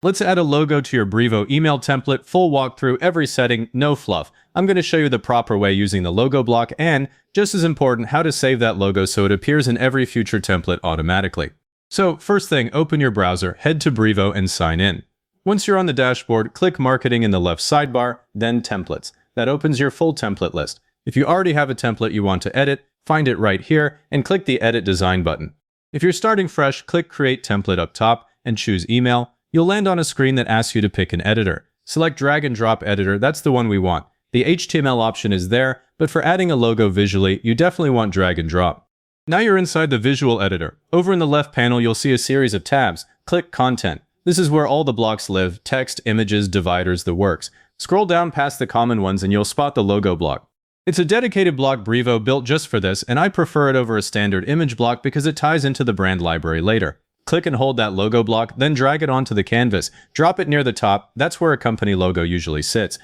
Let's add a logo to your Brevo email template, full walkthrough, every setting, no fluff. I'm going to show you the proper way using the logo block and, just as important, how to save that logo so it appears in every future template automatically. So, first thing, open your browser, head to Brevo and sign in. Once you're on the dashboard, click Marketing in the left sidebar, then Templates. That opens your full template list. If you already have a template you want to edit, find it right here and click the Edit Design button. If you're starting fresh, click Create Template up top and choose Email. You'll land on a screen that asks you to pick an editor. Select Drag and Drop Editor, that's the one we want. The HTML option is there, but for adding a logo visually, you definitely want Drag and Drop. Now you're inside the visual editor. Over in the left panel, you'll see a series of tabs. Click Content. This is where all the blocks live: text, images, dividers, the works. Scroll down past the common ones and you'll spot the logo block. It's a dedicated block Brevo built just for this, and I prefer it over a standard image block because it ties into the brand library later. Click and hold that logo block, then drag it onto the canvas. Drop it near the top, that's where a company logo usually sits.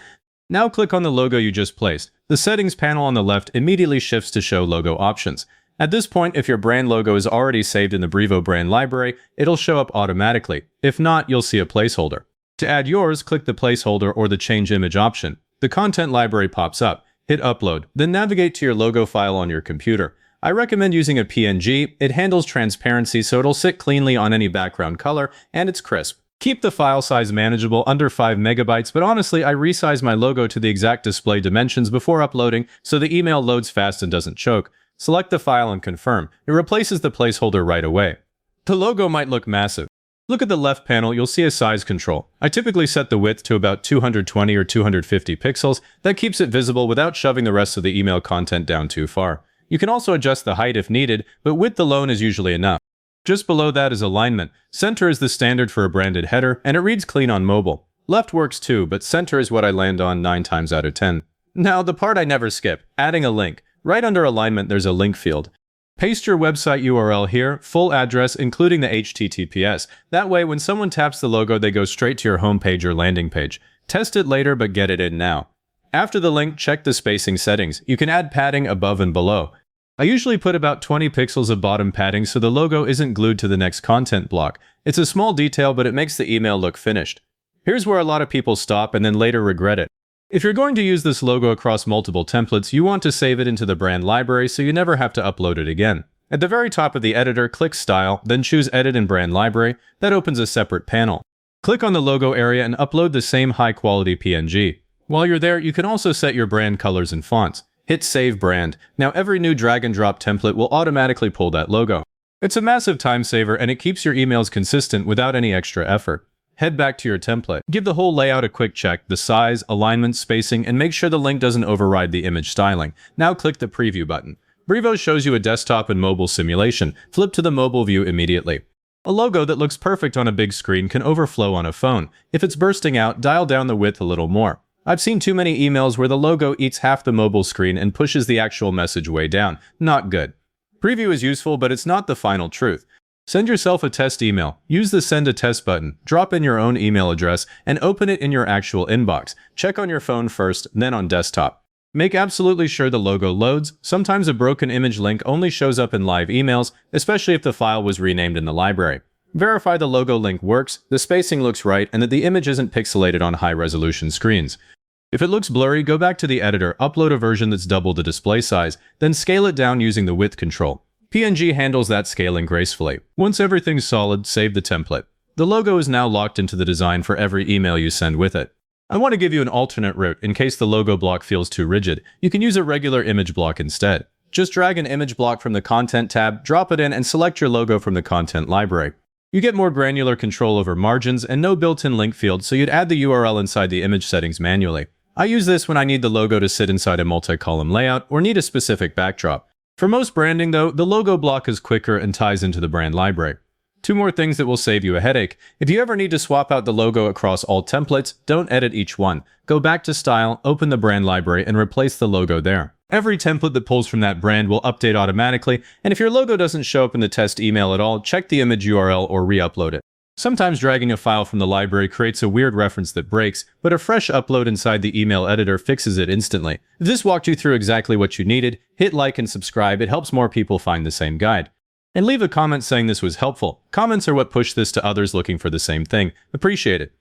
Now click on the logo you just placed. The settings panel on the left immediately shifts to show logo options. At this point, if your brand logo is already saved in the Brevo brand library, it'll show up automatically. If not, you'll see a placeholder. To add yours, click the placeholder or the change image option. The content library pops up. Hit upload, then navigate to your logo file on your computer. I recommend using a PNG. It handles transparency so it'll sit cleanly on any background color, and it's crisp. Keep the file size manageable, under 5 megabytes, but honestly, I resize my logo to the exact display dimensions before uploading so the email loads fast and doesn't choke. Select the file and confirm. It replaces the placeholder right away. The logo might look massive. Look at the left panel, you'll see a size control. I typically set the width to about 220 or 250 pixels. That keeps it visible without shoving the rest of the email content down too far. You can also adjust the height if needed, but width alone is usually enough. Just below that is alignment. Center is the standard for a branded header, and it reads clean on mobile. Left works too, but center is what I land on 9 times out of 10. Now, the part I never skip, adding a link. Right under alignment, there's a link field. Paste your website URL here, full address, including the HTTPS. That way, when someone taps the logo, they go straight to your homepage or landing page. Test it later, but get it in now. After the link, check the spacing settings. You can add padding above and below. I usually put about 20 pixels of bottom padding so the logo isn't glued to the next content block. It's a small detail, but it makes the email look finished. Here's where a lot of people stop and then later regret it. If you're going to use this logo across multiple templates, you want to save it into the brand library so you never have to upload it again. At the very top of the editor, click Style, then choose Edit in Brand Library. That opens a separate panel. Click on the logo area and upload the same high-quality PNG. While you're there, you can also set your brand colors and fonts. Hit Save Brand. Now every new drag and drop template will automatically pull that logo. It's a massive time saver and it keeps your emails consistent without any extra effort. Head back to your template. Give the whole layout a quick check, the size, alignment, spacing, and make sure the link doesn't override the image styling. Now click the Preview button. Brevo shows you a desktop and mobile simulation. Flip to the mobile view immediately. A logo that looks perfect on a big screen can overflow on a phone. If it's bursting out, dial down the width a little more. I've seen too many emails where the logo eats half the mobile screen and pushes the actual message way down. Not good. Preview is useful, but it's not the final truth. Send yourself a test email. Use the Send a Test button. Drop in your own email address and open it in your actual inbox. Check on your phone first, then on desktop. Make absolutely sure the logo loads. Sometimes a broken image link only shows up in live emails, especially if the file was renamed in the library. Verify the logo link works, the spacing looks right, and that the image isn't pixelated on high-resolution screens. If it looks blurry, go back to the editor, upload a version that's double the display size, then scale it down using the width control. PNG handles that scaling gracefully. Once everything's solid, save the template. The logo is now locked into the design for every email you send with it. I want to give you an alternate route in case the logo block feels too rigid. You can use a regular image block instead. Just drag an image block from the Content tab, drop it in, and select your logo from the Content library. You get more granular control over margins and no built-in link field, so you'd add the URL inside the image settings manually. I use this when I need the logo to sit inside a multi-column layout or need a specific backdrop. For most branding, though, the logo block is quicker and ties into the brand library. 2 more things that will save you a headache. If you ever need to swap out the logo across all templates, don't edit each one. Go back to Style, open the brand library, and replace the logo there. Every template that pulls from that brand will update automatically, and if your logo doesn't show up in the test email at all, check the image URL or re-upload it. Sometimes dragging a file from the library creates a weird reference that breaks, but a fresh upload inside the email editor fixes it instantly. If this walked you through exactly what you needed, hit like and subscribe. It helps more people find the same guide. And leave a comment saying this was helpful. Comments are what push this to others looking for the same thing. Appreciate it.